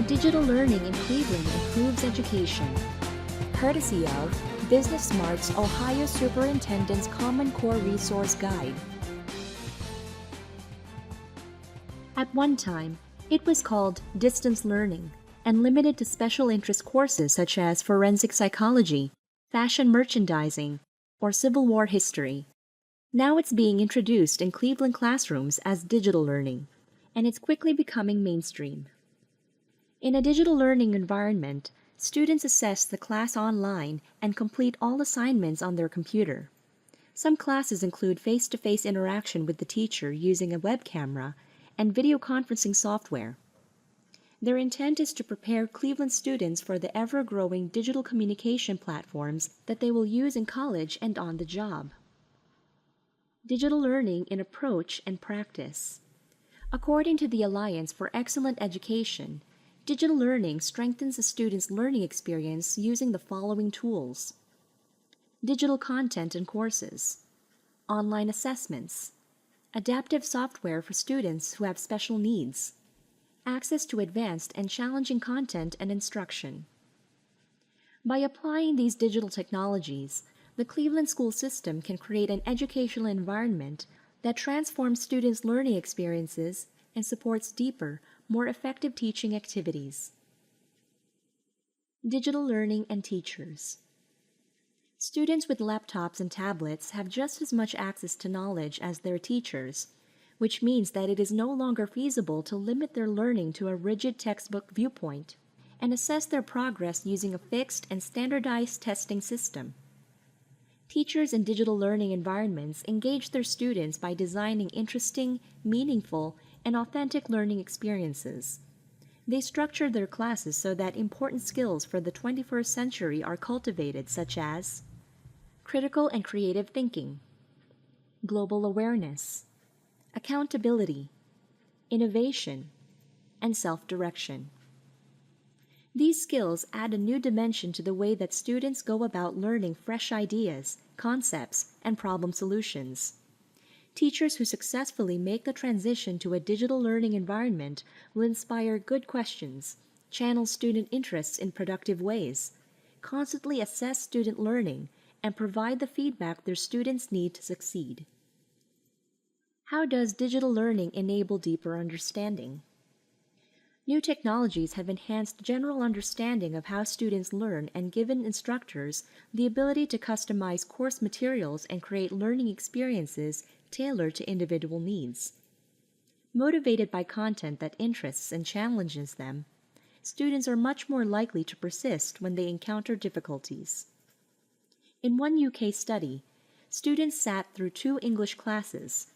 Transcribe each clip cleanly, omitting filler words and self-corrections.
Digital Learning in Cleveland Improves Education. Courtesy of Business Smart's Ohio Superintendent's Common Core Resource Guide. At one time, it was called distance learning and limited to special interest courses such as forensic psychology, fashion merchandising, or Civil War history. Now it's being introduced in Cleveland classrooms as digital learning, and it's quickly becoming mainstream. In a digital learning environment, students assess the class online and complete all assignments on their computer. Some classes include face-to-face interaction with the teacher using a web camera and video conferencing software. Their intent is to prepare Cleveland students for the ever-growing digital communication platforms that they will use in college and on the job. Digital learning in approach and practice. According to the Alliance for Excellent Education, digital learning strengthens a student's learning experience using the following tools: digital content and courses, online assessments, adaptive software for students who have special needs, access to advanced and challenging content and instruction. By applying these digital technologies, the Cleveland school system can create an educational environment that transforms students' learning experiences and supports deeper, more effective teaching activities. Digital learning and teachers. Students with laptops and tablets have just as much access to knowledge as their teachers, which means that it is no longer feasible to limit their learning to a rigid textbook viewpoint and assess their progress using a fixed and standardized testing system. Teachers in digital learning environments engage their students by designing interesting, meaningful, and authentic learning experiences. They structure their classes so that important skills for the 21st century are cultivated, such as critical and creative thinking, global awareness, accountability, innovation, and self-direction. These skills add a new dimension to the way that students go about learning fresh ideas, concepts, and problem solutions. Teachers who successfully make the transition to a digital learning environment will inspire good questions, channel student interests in productive ways, constantly assess student learning, and provide the feedback their students need to succeed. How does digital learning enable deeper understanding? New technologies have enhanced general understanding of how students learn and given instructors the ability to customize course materials and create learning experiences tailored to individual needs. Motivated by content that interests and challenges them, students are much more likely to persist when they encounter difficulties. In one UK study, students sat through 2 English classes,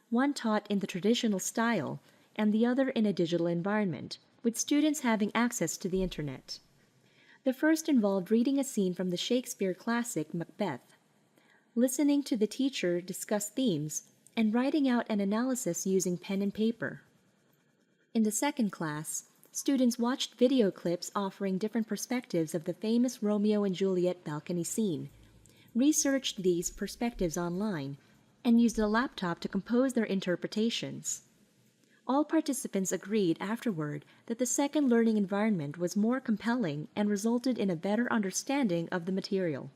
one taught in the traditional style and the other in a digital environment, with students having access to the internet. The first involved reading a scene from the Shakespeare classic Macbeth, listening to the teacher discuss themes, and writing out an analysis using pen and paper. In the second class, students watched video clips offering different perspectives of the famous Romeo and Juliet balcony scene, researched these perspectives online, and used a laptop to compose their interpretations. All participants agreed afterward that the second learning environment was more compelling and resulted in a better understanding of the material.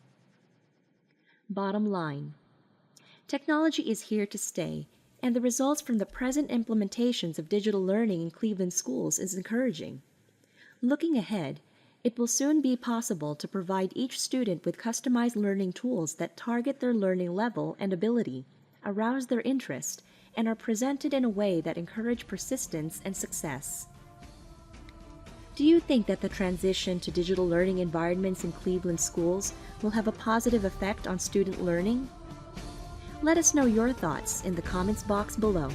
Bottom line: technology is here to stay, and the results from the present implementations of digital learning in Cleveland schools is encouraging. Looking ahead, it will soon be possible to provide each student with customized learning tools that target their learning level and ability, arouse their interest, and are presented in a way that encourage persistence and success. Do you think that the transition to digital learning environments in Cleveland schools will have a positive effect on student learning? Let us know your thoughts in the comments box below.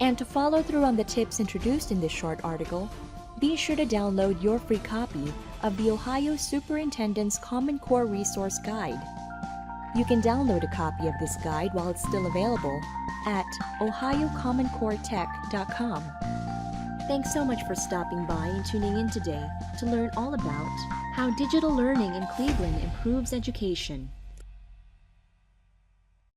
And to follow through on the tips introduced in this short article, be sure to download your free copy of the Ohio Superintendent's Common Core Resource Guide. You can download a copy of this guide while it's still available at ohiocommoncoretech.com. Thanks so much for stopping by and tuning in today to learn all about how digital learning in Cleveland improves education.